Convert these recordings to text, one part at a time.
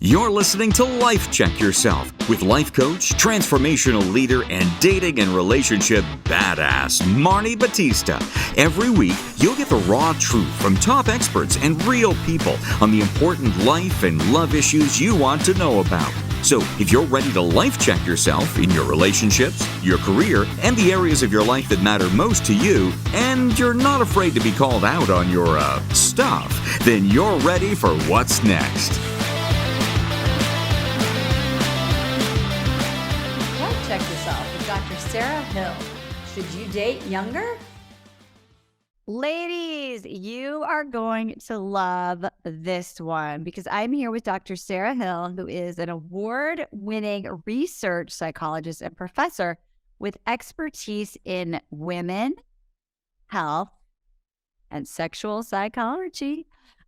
You're listening to Life Check Yourself with life coach, transformational leader, and dating and relationship badass, Marni Battista. Every week, you'll get the raw truth from top experts and real people on the important life and love issues you want to know about. So if you're ready to life check yourself in your relationships, your career, and the areas of your life that matter most to you, and you're not afraid to be called out on your stuff, then you're ready for what's next. Check yourself with Dr. Sarah Hill. Should you date younger? Ladies, you are going to love this one because I'm here with Dr. Sarah Hill, who is an award-winning research psychologist and professor with expertise in women, health, and sexual psychology.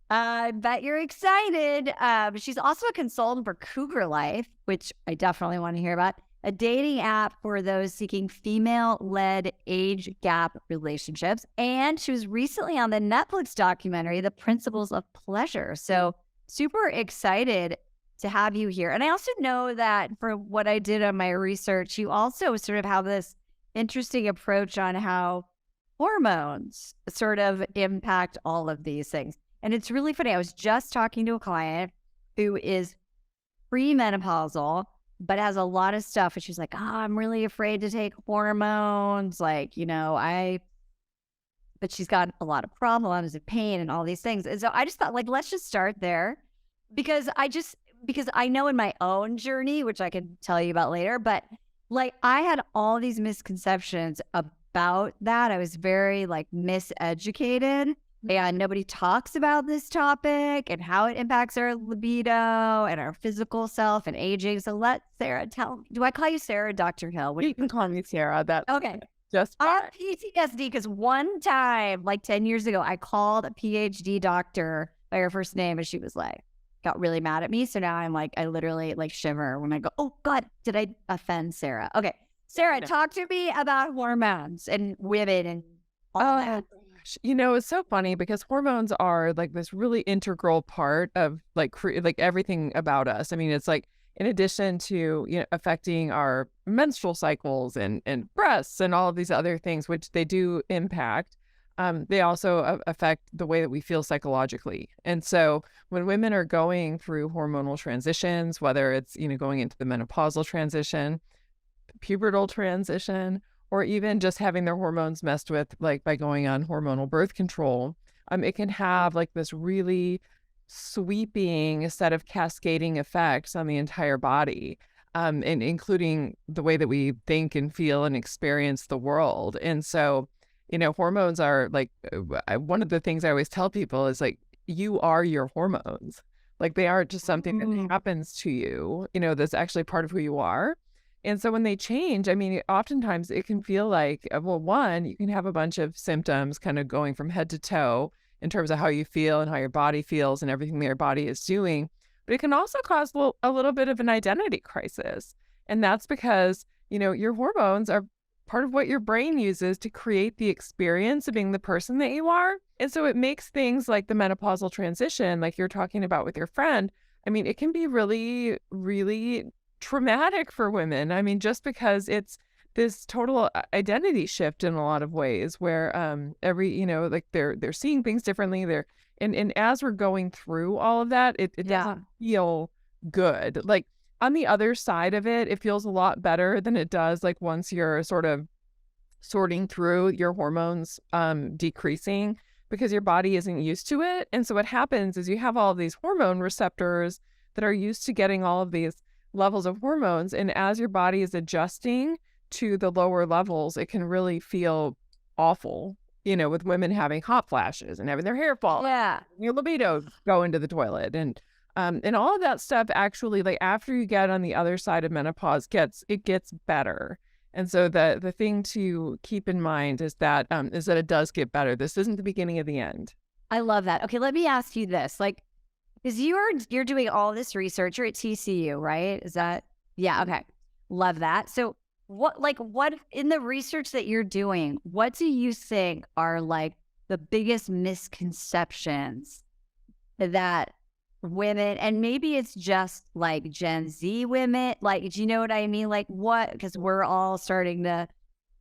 I bet you're excited. She's also a consultant for Cougar Life, which I definitely want to hear about. A dating app for those seeking female-led age gap relationships. And she was recently on the Netflix documentary, The Principles of Pleasure. So super excited to have you here. And I also know that for what I did on my research, you also sort of have this interesting approach on how hormones sort of impact all of these things. And it's really funny. I was just talking to a client who is premenopausal, but has a lot of stuff. And she's like, I'm really afraid to take hormones. But she's got a lot of problems and pain and all these things. And so I just thought, let's just start there because I know in my own journey, which I can tell you about later, but I had all these misconceptions about that. I was very miseducated. And nobody talks about this topic and how it impacts our libido and our physical self and aging. So let Sarah do I call you Sarah or Dr. Hill? You can call me Sarah. That's okay. Just fine. I have PTSD because one time, 10 years ago, I called a PhD doctor by her first name and she was got really mad at me. So now I'm I literally shiver when I go, oh God, did I offend Sarah? Okay. Sarah, talk to me about hormones and women and all that. It's so funny because hormones are this really integral part of everything about us. I mean, it's in addition to, affecting our menstrual cycles and breasts and all of these other things, which they do impact, they also affect the way that we feel psychologically. And so when women are going through hormonal transitions, whether it's, going into the menopausal transition, pubertal transition, or even just having their hormones messed with, by going on hormonal birth control, it can have this really sweeping set of cascading effects on the entire body, and including the way that we think and feel and experience the world. And so, hormones are one of the things I always tell people is you are your hormones. They aren't just something that happens to you, that's actually part of who you are. And so when they change, oftentimes it can feel one, you can have a bunch of symptoms kind of going from head to toe in terms of how you feel and how your body feels and everything that your body is doing. But it can also cause a little bit of an identity crisis. And that's because, your hormones are part of what your brain uses to create the experience of being the person that you are. And so it makes things like the menopausal transition, like you're talking about with your friend, it can be really, really traumatic for women. Just because it's this total identity shift in a lot of ways where they're seeing things differently. And as we're going through all of that, it doesn't feel good. On the other side of it, it feels a lot better than it does once you're sort of sorting through your hormones decreasing because your body isn't used to it. And so what happens is you have all of these hormone receptors that are used to getting all of these levels of hormones, and as your body is adjusting to the lower levels, it can really feel awful, with women having hot flashes and having their hair fall, your libido go into the toilet, and all of that stuff actually, after you get on the other side of menopause, it gets better. And so the thing to keep in mind is that it does get better. This isn't the beginning of the end. I love that. Okay, let me ask you this, because you're doing all this research. You're at TCU, right? Is that? Yeah. Okay. Love that. So what in the research that you're doing, what do you think are the biggest misconceptions that women, and maybe it's just like Gen Z women, like, do you know what I mean? Like what, because we're all starting to,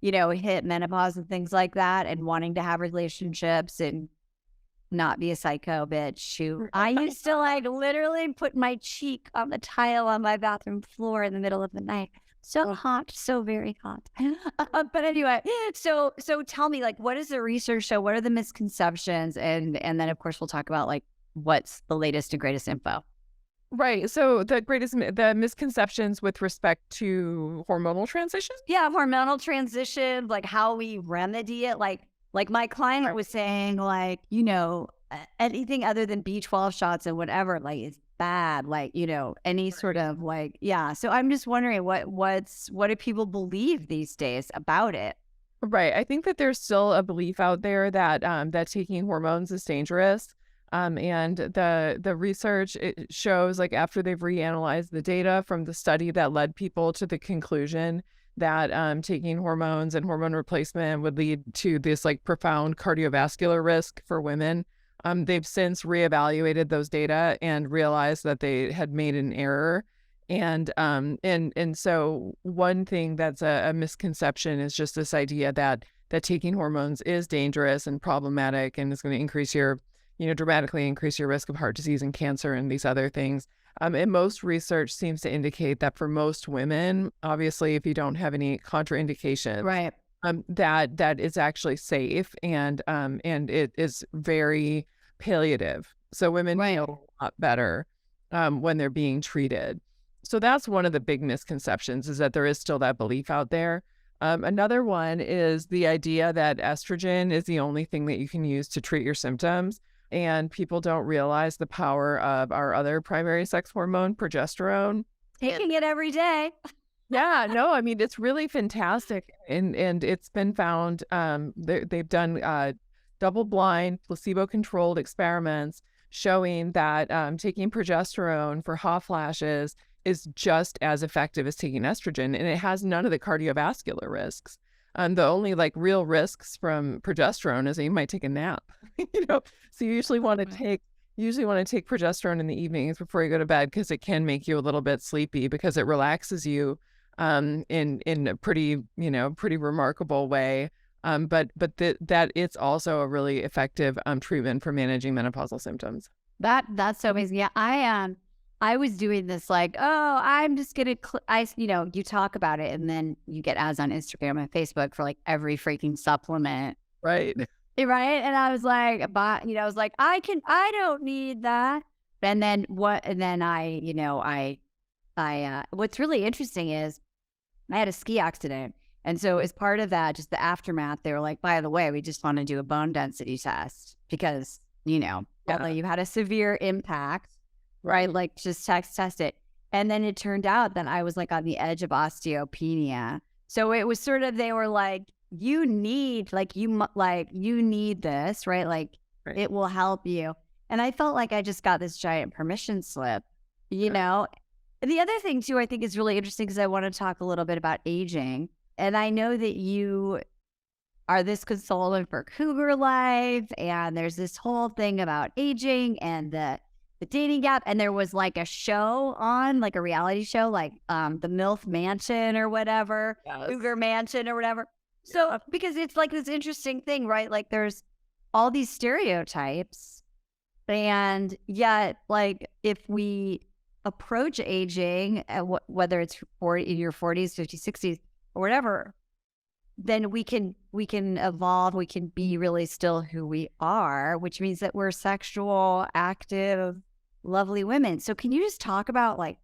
hit menopause and things like that and wanting to have relationships and not be a psycho bitch who I used to like literally put my cheek on the tile on my bathroom floor in the middle of the night. So hot, so very hot. But anyway, so tell me, like, what does the research show? What are the misconceptions? And then of course we'll talk about like what's the latest and greatest info. Right. So the misconceptions with respect to hormonal transitions? Yeah, hormonal transition, like how we remedy it. Like my client was saying, like, anything other than B12 shots and whatever, like, is bad. Like, any sort of like, yeah. So I'm just wondering what do people believe these days about it? Right. I think that there's still a belief out there that that taking hormones is dangerous. And the research, it shows, like, after they've reanalyzed the data from the study that led people to the conclusion that taking hormones and hormone replacement would lead to this like profound cardiovascular risk for women. They've since reevaluated those data and realized that they had made an error. And so one thing that's a misconception is just this idea that taking hormones is dangerous and problematic and is going to increase your, dramatically increase your risk of heart disease and cancer and these other things. And most research seems to indicate that for most women, obviously, if you don't have any contraindications, Right. that it's actually safe and it is very palliative. So women feel a lot better when they're being treated. So that's one of the big misconceptions, is that there is still that belief out there. Another one is the idea that estrogen is the only thing that you can use to treat your symptoms. And people don't realize the power of our other primary sex hormone, progesterone. Taking it every day. Yeah, no, I mean, it's really fantastic. And it's been found, they've done double-blind, placebo-controlled experiments showing that taking progesterone for hot flashes is just as effective as taking estrogen, and it has none of the cardiovascular risks. The only like real risks from progesterone is that you might take a nap, So you usually want to take progesterone in the evenings before you go to bed, because it can make you a little bit sleepy because it relaxes you in a pretty remarkable way. But that it's also a really effective treatment for managing menopausal symptoms. That's so amazing. Yeah, I was doing this like, oh, I'm just gonna, you talk about it, and then you get ads on Instagram and Facebook for like every freaking supplement, right? Right. And I was like, I don't need that. And then what's really interesting is I had a ski accident, and so as part of that, just the aftermath, they were like, by the way, we just want to do a bone density test because although you had a severe impact. Right. Like just test it. And then it turned out that I was like on the edge of osteopenia. So it was sort of, they were like, you need this, right? Like it will help you. And I felt like I just got this giant permission slip, And the other thing too, I think is really interesting, because I want to talk a little bit about aging. And I know that you are this consultant for Cougar Life, and there's this whole thing about aging and the dating gap, and there was like a show on, like a reality show, like the MILF Mansion or whatever, Cougar Mansion or whatever. So because it's like this interesting thing, right? Like there's all these stereotypes, and yet like if we approach aging, whether it's in your 40s, 50s, 60s, or whatever, then we can evolve. We can be really still who we are, which means that we're sexual, active, lovely women. So can you just talk about like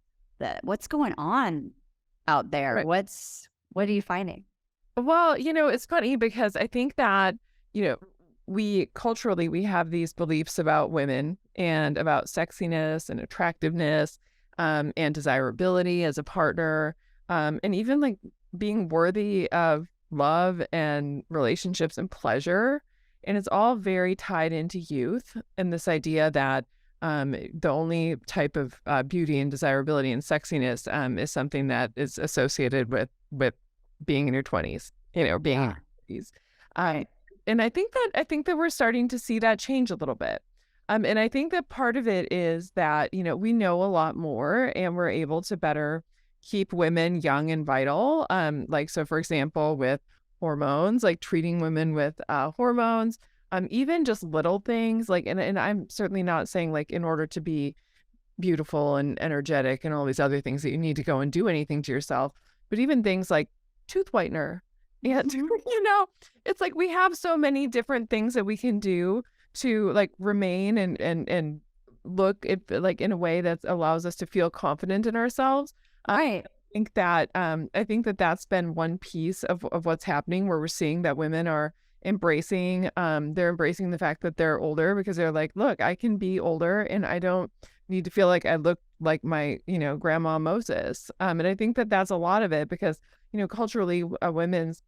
what's going on out there? Right. What are you finding? Well, it's funny because I think that, we culturally, we have these beliefs about women and about sexiness and attractiveness and desirability as a partner, and even like being worthy of love and relationships and pleasure. And it's all very tied into youth and this idea that the only type of beauty and desirability and sexiness is something that is associated with being in your 20s, being in your 30s. And I think that we're starting to see that change a little bit. And I think that part of it is that, we know a lot more and we're able to better keep women young and vital. Like, so for example, with hormones, like treating women with hormones, even just little things like, and I'm certainly not saying like in order to be beautiful and energetic and all these other things that you need to go and do anything to yourself, but even things like tooth whitener. And, it's like we have so many different things that we can do to like remain and look like in a way that allows us to feel confident in ourselves. Right. I think that that's been one piece of what's happening where we're seeing that women are embracing the fact that they're older because they're like, look, I can be older and I don't need to feel like I look like my, grandma Moses. And I think that that's a lot of it because, culturally, women's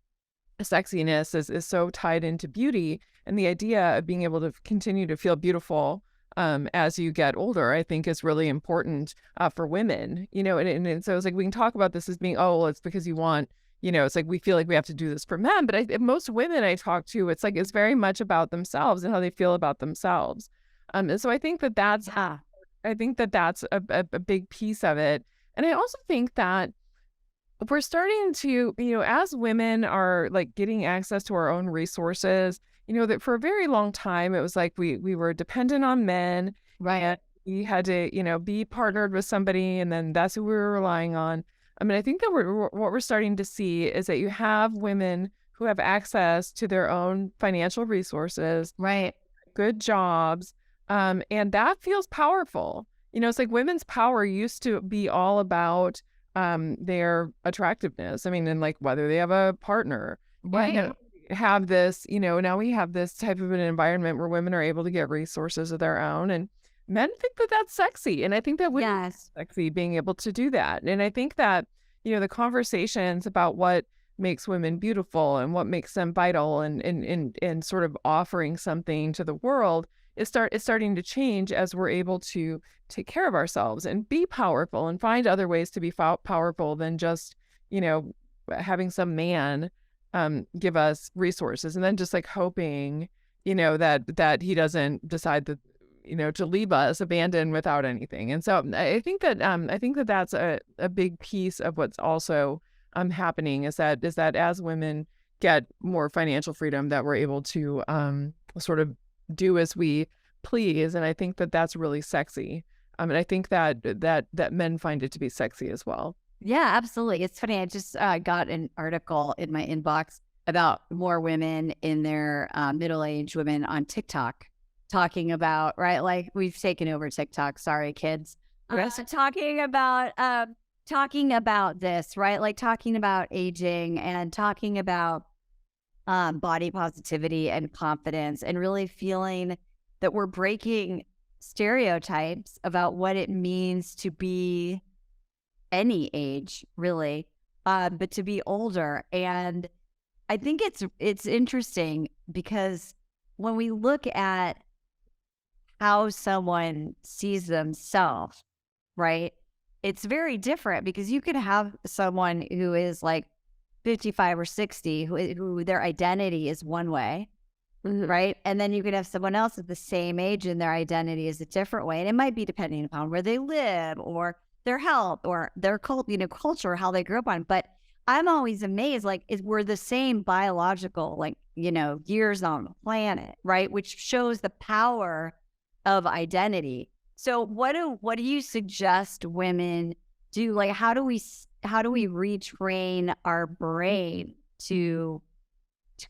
sexiness is so tied into beauty, and the idea of being able to continue to feel beautiful as you get older, I think is really important for women, and so it's like we can talk about this as being, oh, well, it's because you want, it's like we feel like we have to do this for men, but most women I talk to, it's like it's very much about themselves and how they feel about themselves. And so I think that that's a big piece of it. And I also think that we're starting to, as women are like getting access to our own resources, that for a very long time, it was like we were dependent on men. Right. And we had to, be partnered with somebody, and then that's who we were relying on. I mean, I think that what we're starting to see is that you have women who have access to their own financial resources, Right. good jobs, and that feels powerful. It's like women's power used to be all about their attractiveness. I mean, and like whether they have a partner, Right. have this, now we have this type of an environment where women are able to get resources of their own, and men think that that's sexy. And I think that women Yes. sexy being able to do that. And I think that, the conversations about what makes women beautiful and what makes them vital and sort of offering something to the world is starting to change as we're able to take care of ourselves and be powerful and find other ways to be powerful than just, having some man give us resources and then just like hoping, that he doesn't decide that, to leave us abandoned without anything. And so I think that that's a big piece of what's also happening is that as women get more financial freedom, that we're able to sort of do as we please. And I think that that's really sexy. And I think that men find it to be sexy as well. Yeah, absolutely. It's funny. I just got an article in my inbox about more women in their middle-aged women on TikTok talking about, right? Like we've taken over TikTok. Sorry, kids. So talking about this, right? Like talking about aging and talking about body positivity and confidence and really feeling that we're breaking stereotypes about what it means to be any age, really, but to be older. And I think it's interesting because when we look at how someone sees themselves, right, it's very different because you could have someone who is like 55 or 60 who their identity is one way, right? And then you could have someone else at the same age and their identity is a different way. And it might be depending upon where they live or their health or their culture, how they grew up on. But I'm always amazed, like, we're the same biological, like, years on the planet, right? Which shows the power of identity. So what do you suggest women do? Like, how do we retrain our brain to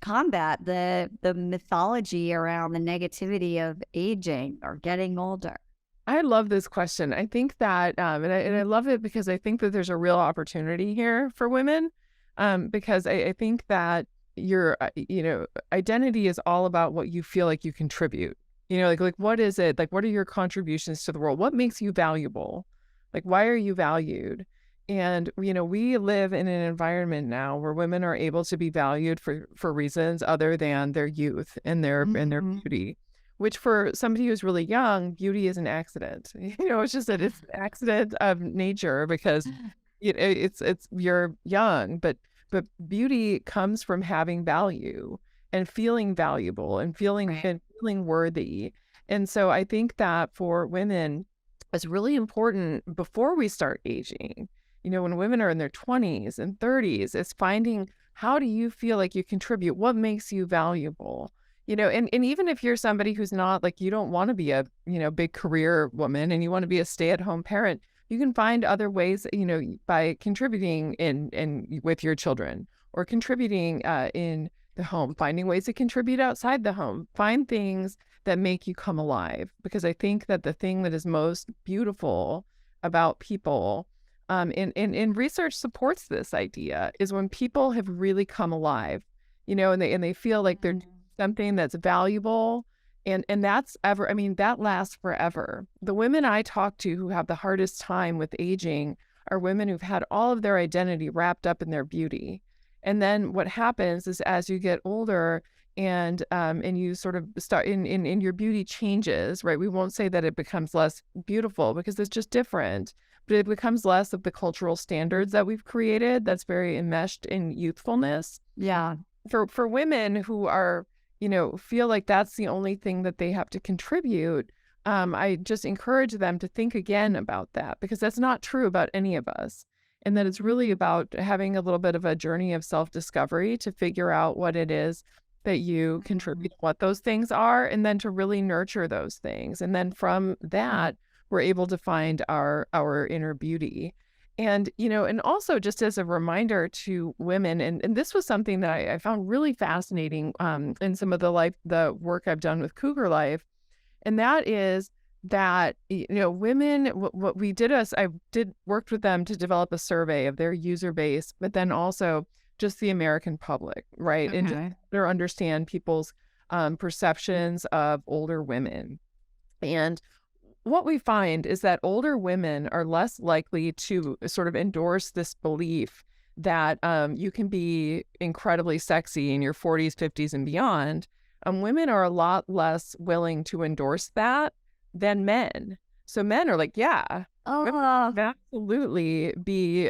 combat the mythology around the negativity of aging or getting older? I love this question. I think that, and I love it because I think that there's a real opportunity here for women, because I think that your, identity is all about what you feel like you contribute. Like what is it? Like, what are your contributions to the world? What makes you valuable? Like, why are you valued? And, we live in an environment now where women are able to be valued for reasons other than their youth and their beauty. Which for somebody who's really young, beauty is an accident. It's just that it's an accident of nature because it's you're young, but beauty comes from having value and feeling valuable and feeling Right. worthy. And so I think that for women, it's really important before we start aging. When women are in their 20s and 30s, it's finding, how do you feel like you contribute? What makes you valuable? And even if you're somebody who's not, like, you don't want to be a, big career woman and you want to be a stay-at-home parent, you can find other ways, by contributing in with your children, or contributing in the home, finding ways to contribute outside the home. Find things that make you come alive, because I think that the thing that is most beautiful about people, and research supports this idea, is when people have really come alive, and they feel like they're doing something that's valuable, and that lasts forever. The women I talk to who have the hardest time with aging are women who've had all of their identity wrapped up in their beauty. And then what happens is, as you get older and you sort of start in your beauty changes, right? We won't say that it becomes less beautiful, because it's just different, but it becomes less of the cultural standards that we've created that's very enmeshed in youthfulness. Yeah. For women who are, feel like that's the only thing that they have to contribute, I just encourage them to think again about that, because that's not true about any of us. And that it's really about having a little bit of a journey of self-discovery to figure out what it is that you contribute, what those things are, and then to really nurture those things. And then from that, we're able to find our inner beauty. And, and also just as a reminder to women, and this was something that I found really fascinating in some of the work I've done with Cougar Life, and that is that, women, what we did is I worked with them to develop a survey of their user base, but then also just the American public, right? Okay. And just better understand people's perceptions of older women. And what we find is that older women are less likely to sort of endorse this belief that you can be incredibly sexy in your 40s, 50s, and beyond. Women are a lot less willing to endorse that than men. So men are like, yeah, absolutely be,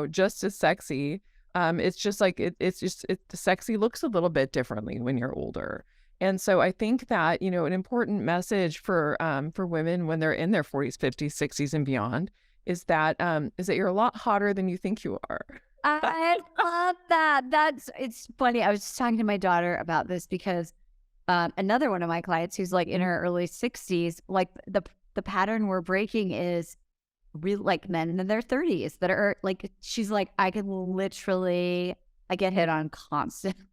just as sexy. It's just like, the sexy looks a little bit differently when you're older. And so I think that, an important message for women when they're in their 40s, 50s, 60s, and beyond is that you're a lot hotter than you think you are. I love that. It's funny. I was just talking to my daughter about this, because another one of my clients who's like in her early 60s, like the pattern we're breaking is really like men in their 30s that are like, she's like, I get hit on constantly.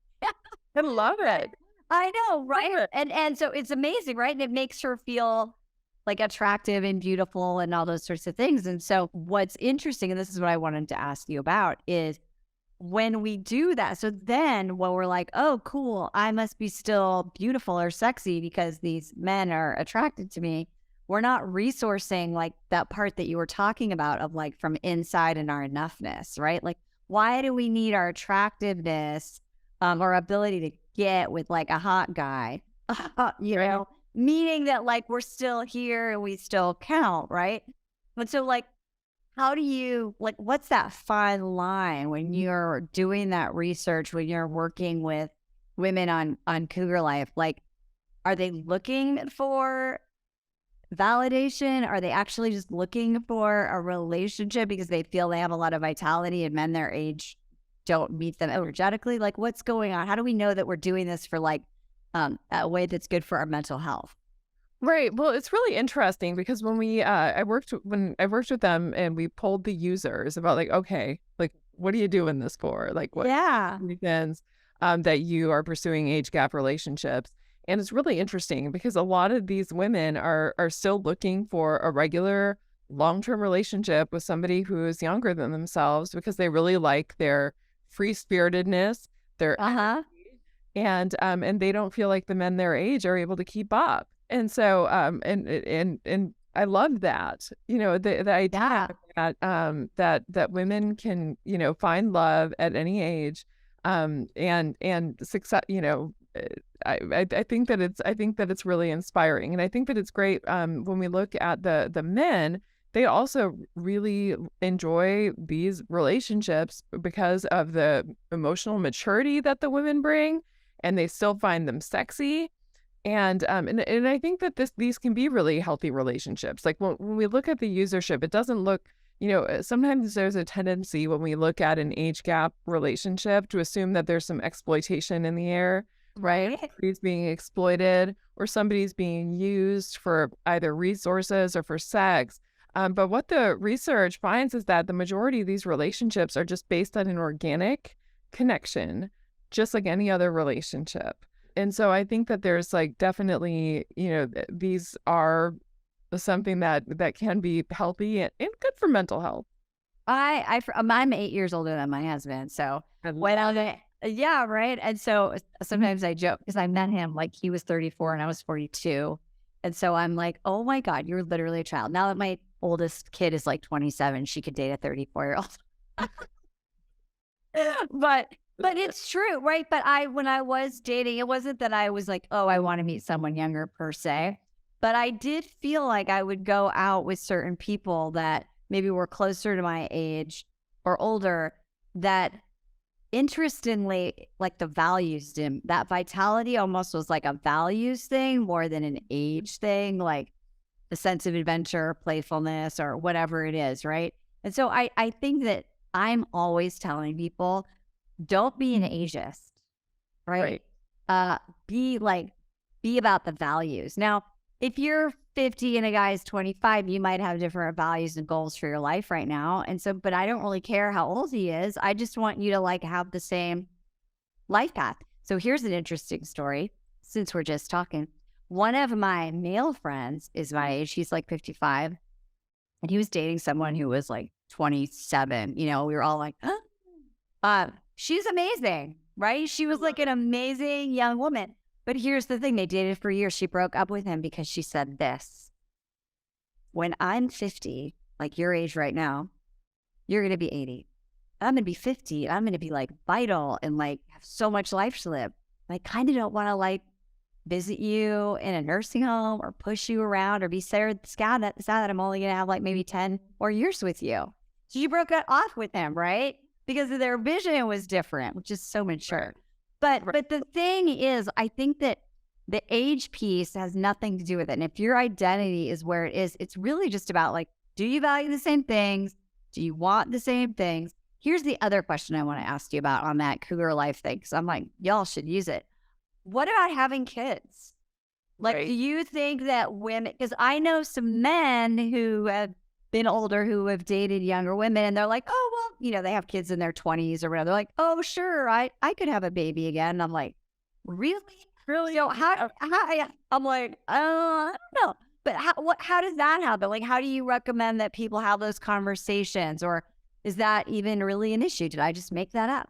I love it. I know, right? And so it's amazing, right? And it makes her feel like attractive and beautiful and all those sorts of things. And so what's interesting, and this is what I wanted to ask you about, is when we do that, so then when we're like, oh, cool, I must be still beautiful or sexy because these men are attracted to me, we're not resourcing like that part that you were talking about of like from inside and our enoughness, right? Like, why do we need our attractiveness or ability to get with like a hot guy, meaning that like we're still here and we still count, right? And so like, how do you, like, what's that fine line when you're doing that research, when you're working with women on Cougar Life? Like, are they looking for validation? Are they actually just looking for a relationship because they feel they have a lot of vitality and men their age don't meet them energetically? Like, what's going on? How do we know that we're doing this for like a way that's good for our mental health? Right. Well, it's really interesting because when I worked with them and we polled the users about like, okay, like, what are you doing this for? Like, what reasons that you are pursuing age gap relationships? And it's really interesting because a lot of these women are still looking for a regular long-term relationship with somebody who is younger than themselves because they really like their free-spiritedness, their and they don't feel like the men their age are able to keep up. And so, and I love that, the idea that women can, find love at any age, and success, I think that it's really inspiring. And I think that it's great, when we look at the men, they also really enjoy these relationships because of the emotional maturity that the women bring, and they still find them sexy. And I think that these can be really healthy relationships. Like when we look at the usership, it doesn't look, sometimes there's a tendency when we look at an age gap relationship to assume that there's some exploitation in the air, right? Somebody's being exploited or somebody's being used for either resources or for sex. But what the research finds is that the majority of these relationships are just based on an organic connection, just like any other relationship. And so I think that there's like definitely, these are something that can be healthy and good for mental health. I'm 8 years older than my husband. So yeah, right. And so sometimes I joke because I met him like he was 34 and I was 42. And so I'm like, oh my God, you're literally a child. Now that my oldest kid is like 27, she could date a 34-year-old. But it's true, right? But when I was dating, it wasn't that I was like, oh, I want to meet someone younger per se. But I did feel like I would go out with certain people that maybe were closer to my age or older that interestingly, like the values, that vitality almost was like a values thing more than an age thing, like the sense of adventure, playfulness, or whatever it is, right? And so I think that I'm always telling people, don't be an ageist, right? Be about the values. Now, if you're 50 and a guy is 25, you might have different values and goals for your life right now. And so, but I don't really care how old he is. I just want you to like have the same life path. So here's an interesting story. Since we're just talking, one of my male friends is my age. He's like 55 and he was dating someone who was like 27. We were all like, she's amazing, right? She was like an amazing young woman. But here's the thing. They dated for years. She broke up with him because she said this: when I'm 50, like your age right now, you're going to be 80. I'm going to be 50. I'm going to be like vital and like have so much life to live. I kind of don't want to like visit you in a nursing home or push you around or be sad that I'm only going to have like maybe 10 more years with you. So you broke that off with him, right? Because their vision was different, which is so mature. But the thing is, I think that the age piece has nothing to do with it. And if your identity is where it is, it's really just about like, do you value the same things? Do you want the same things? Here's the other question I want to ask you about on that Cougar Life thing, because I'm like, y'all should use it. What about having kids? Like, do you think that women, because I know some men who have been older who have dated younger women and they're like, oh, well, they have kids in their 20s or whatever. They're like, oh, sure, I could have a baby again. And I'm like, really? How I'm like, I don't know. But how does that happen? Like, how do you recommend that people have those conversations? Or is that even really an issue? Did I just make that up?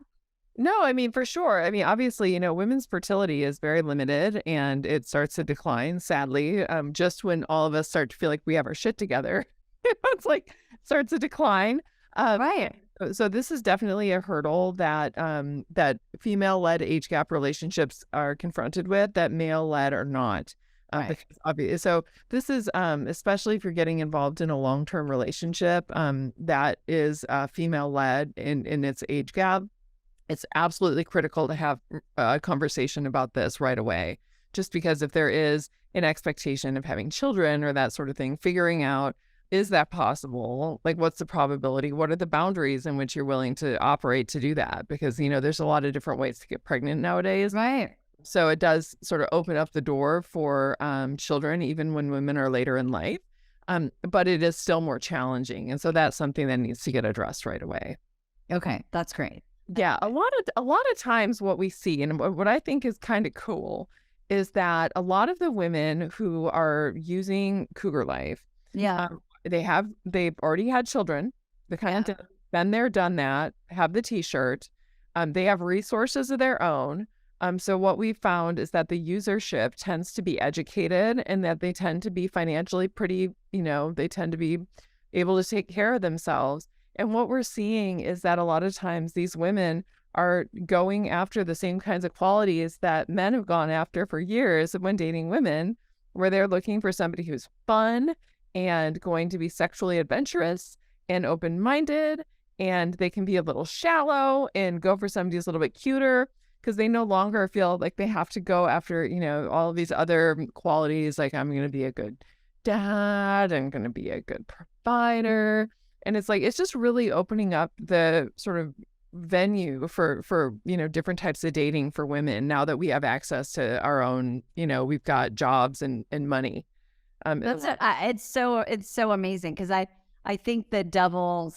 No, I mean, for sure. I mean, obviously, women's fertility is very limited and it starts to decline, sadly, just when all of us start to feel like we have our shit together. It's like starts to decline. Right. So this is definitely a hurdle that that female-led age gap relationships are confronted with that male-led are not. So this is especially if you're getting involved in a long-term relationship that is female-led in its age gap. It's absolutely critical to have a conversation about this right away. Just because if there is an expectation of having children or that sort of thing, figuring out, is that possible? Like, what's the probability? What are the boundaries in which you're willing to operate to do that? Because, there's a lot of different ways to get pregnant nowadays. Right. So it does sort of open up the door for children, even when women are later in life. But it is still more challenging. And so that's something that needs to get addressed right away. Okay. That's great. Yeah. A lot of times what we see, and what I think is kind of cool, is that a lot of the women who are using Cougar Life, they've already had children. They kind of been there, done that, have the t-shirt. They have resources of their own. So what we found is that the usership tends to be educated and that they tend to be financially pretty, they tend to be able to take care of themselves. And what we're seeing is that a lot of times these women are going after the same kinds of qualities that men have gone after for years when dating women, where they're looking for somebody who's fun and going to be sexually adventurous and open-minded, and they can be a little shallow and go for somebody who's a little bit cuter. because they no longer feel like they have to go after, all of these other qualities. Like, I'm going to be a good dad, I'm going to be a good provider. And it's like, it's just really opening up the sort of venue for different types of dating for women now that we have access to our own, we've got jobs and money. That's it. It's so amazing because I think the double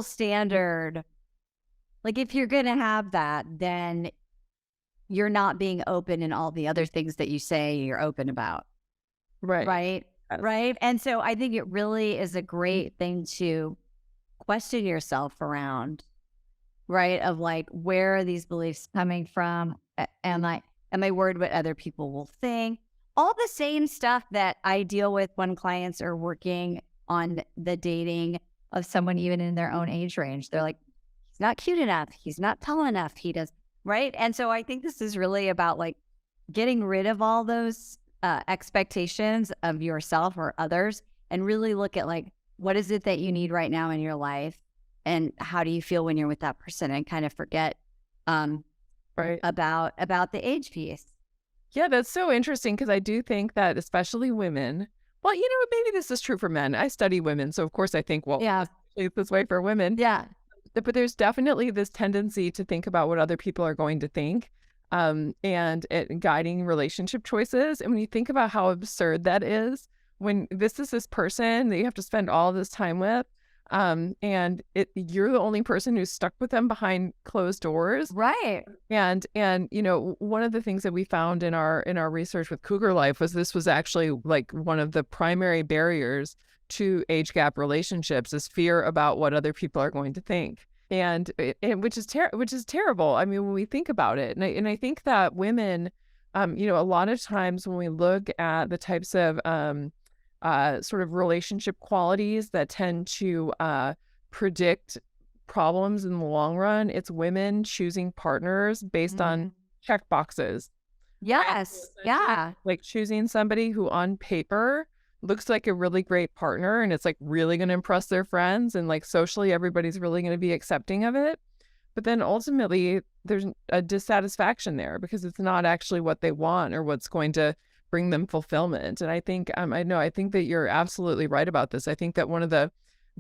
standard, like if you're going to have that, then you're not being open in all the other things that you say you're open about. Right. Right. Yes. Right. And so I think it really is a great thing to question yourself around, right? Of like, where are these beliefs coming from? Am I worried what other people will think? All the same stuff that I deal with when clients are working on the dating of someone even in their own age range. They're like, he's not cute enough. He's not tall enough. He does, right? And so I think this is really about like getting rid of all those expectations of yourself or others and really look at like, what is it that you need right now in your life? And how do you feel when you're with that person, and kind of forget right about the age piece. Yeah, that's so interesting because I do think that especially women, well, maybe this is true for men. I study women, so of course I think, well, Yeah. it's this way for women. Yeah. But there's definitely this tendency to think about what other people are going to think, and it guiding relationship choices. And when you think about how absurd that is, when this is this person that you have to spend all this time with, and you're the only person who's stuck with them behind closed doors. Right. And one of the things that we found in our research with Cougar Life was this was actually like one of the primary barriers to age gap relationships is fear about what other people are going to think. And which is terrible. I mean, when we think about it, and I think that women, a lot of times when we look at the types of sort of relationship qualities that tend to predict problems in the long run, it's women choosing partners based on check boxes. Yes. Yeah. Like choosing somebody who on paper looks like a really great partner and it's like really going to impress their friends, and like socially everybody's really going to be accepting of it. But then ultimately there's a dissatisfaction there because it's not actually what they want or what's going to bring them fulfillment. And I think I think that you're absolutely right about this. I think that one of the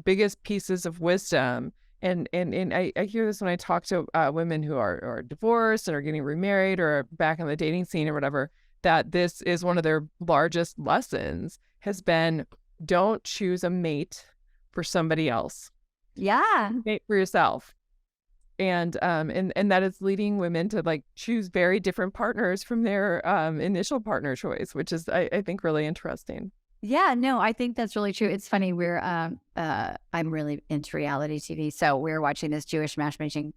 biggest pieces of wisdom, and I hear this when I talk to women who are divorced and are getting remarried or are back in the dating scene or whatever, that this is one of their largest lessons has been, don't choose a mate for somebody else. Yeah. Mate for yourself. And that is leading women to like choose very different partners from their initial partner choice, which is I think really interesting. Yeah, no, I think that's really true. It's funny. I'm really into reality TV, so we're watching this Jewish matchmaking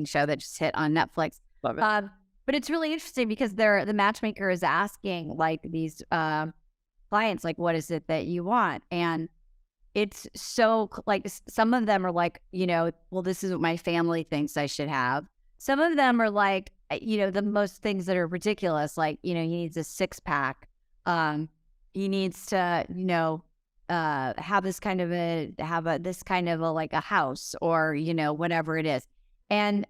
show that just hit on Netflix. Love it. But it's really interesting because the matchmaker is asking like these clients, like, what is it that you want? And it's so like some of them are like, well, this is what my family thinks I should have. Some of them are like, the most things that are ridiculous, like, he needs a 6-pack. He needs to, have this kind of like a house or, whatever it is. And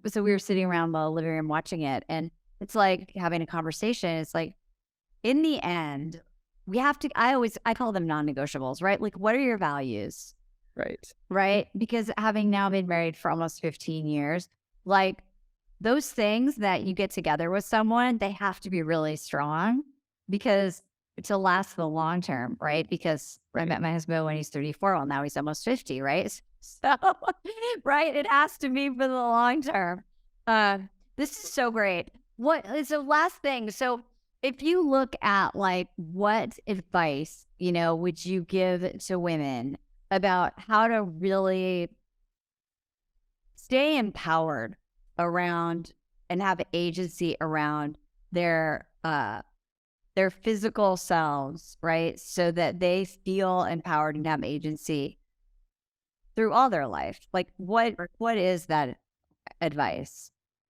so we were sitting around the living room watching it, and it's like having a conversation. It's like, in the end, we have to, I call them non-negotiables, right? Like, what are your values? Right. Right. Because having now been married for almost 15 years, like those things that you get together with someone, they have to be really strong because to last the long term, right? Because I met my husband when he's 34. Well, now he's almost 50, right? So, right. It has to be for the long term. This is so great. What is the last thing? So, if you look at like what advice, would you give to women about how to really stay empowered around and have agency around their physical selves, right? So that they feel empowered and have agency through all their life. Like what is that advice?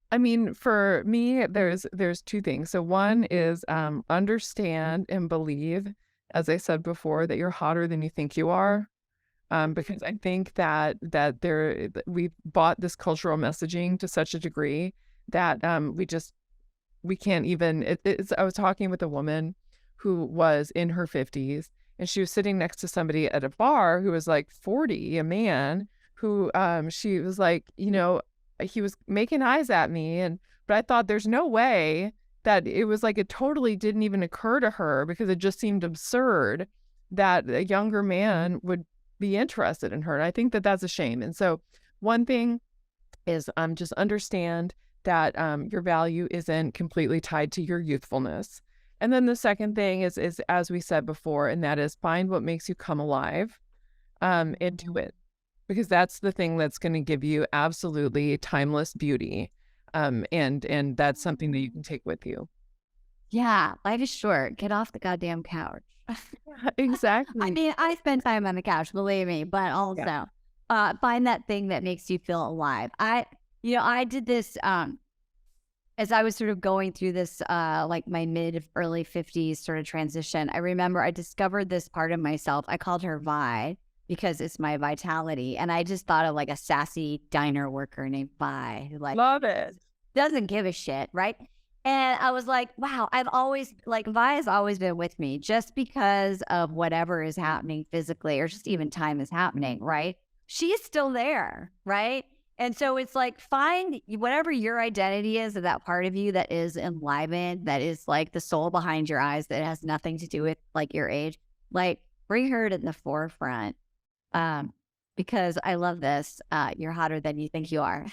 I mean, for me, there's two things. So one is understand and believe, as I said before, that you're hotter than you think you are. because I think that we've bought this cultural messaging to such a degree that we can't even. I was talking with a woman who was in her 50s, and she was sitting next to somebody at a bar who was like 40, a man who she was like, he was making eyes at me, but I thought there's no way that it was like, it totally didn't even occur to her, because it just seemed absurd that a younger man would be interested in her. And I think that that's a shame. And so one thing is just understand that your value isn't completely tied to your youthfulness. And then the second thing is as we said before, and that is find what makes you come alive, and do it, because that's the thing that's going to give you absolutely timeless beauty. And that's something that you can take with you. Yeah, life is short. Get off the goddamn couch. Exactly. I mean, I spend time on the couch, believe me, but also find that thing that makes you feel alive. I did this as I was sort of going through this, like my early 50s sort of transition. I remember I discovered this part of myself. I called her Vi because it's my vitality. And I just thought of like a sassy diner worker named Vi who Love it. doesn't give a shit, right? And I was like, wow, Vi has always been with me just because of whatever is happening physically or just even time is happening, right? She is still there, right? And so it's like, find whatever your identity is of that part of you that is enlivened, that is like the soul behind your eyes, that has nothing to do with like your age. Like, bring her to the forefront. Because I love this. You're hotter than you think you are.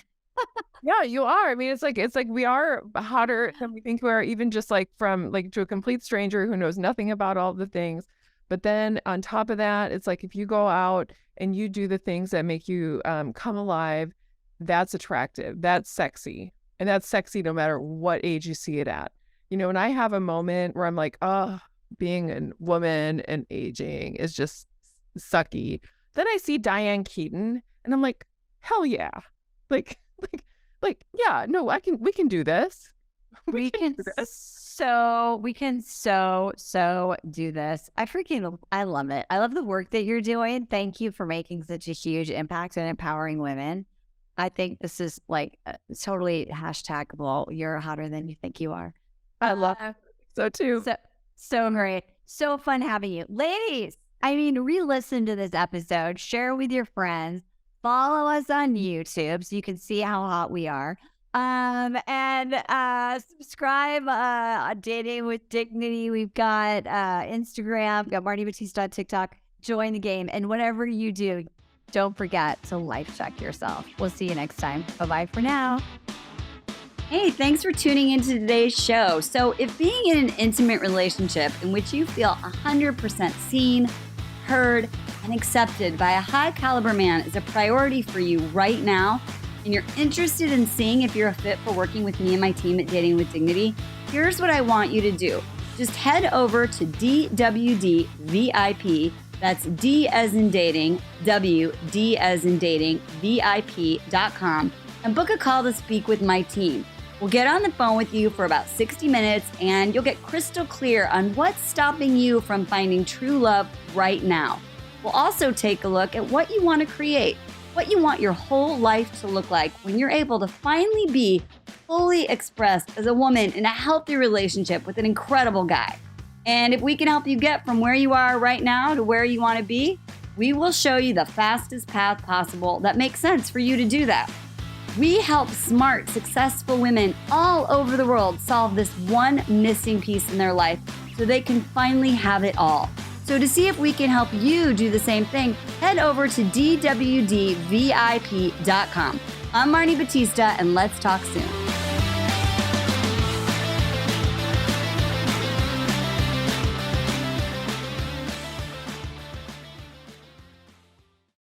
Yeah, you are. I mean, it's like we are hotter than we think we are, even just like from like to a complete stranger who knows nothing about all the things. But then on top of that, it's like if you go out and you do the things that make you come alive, that's attractive, that's sexy, and that's sexy no matter what age you see it at. And I have a moment where I'm like, oh, being a woman and aging is just sucky. Then I see Diane Keaton and I'm like, hell yeah. Like, yeah, no, we can do this. We can do this. I love it. I love the work that you're doing. Thank you for making such a huge impact and empowering women. I think this is like totally hashtagable. You're hotter than you think you are. I love it. So too. So great. So fun having you. Ladies, I mean, re-listen to this episode, share with your friends, follow us on YouTube so you can see how hot we are. And subscribe, Dating with Dignity. We've got Instagram, we've got Marni Battista on TikTok. Join the game. And whatever you do, don't forget to life check yourself. We'll see you next time. Bye-bye for now. Hey, thanks for tuning into today's show. So if being in an intimate relationship in which you feel 100% seen, heard, and accepted by a high caliber man is a priority for you right now, and you're interested in seeing if you're a fit for working with me and my team at Dating with Dignity, here's what I want you to do. Just head over to DWD VIP, that's D as in dating, W, D as in dating, VIP.com, and book a call to speak with my team. We'll get on the phone with you for about 60 minutes, and you'll get crystal clear on what's stopping you from finding true love right now. We'll also take a look at what you want to create, what you want your whole life to look like when you're able to finally be fully expressed as a woman in a healthy relationship with an incredible guy. And if we can help you get from where you are right now to where you want to be, we will show you the fastest path possible that makes sense for you to do that. We help smart, successful women all over the world solve this one missing piece in their life so they can finally have it all. So to see if we can help you do the same thing, head over to DWDVIP.com. I'm Marni Battista, and let's talk soon.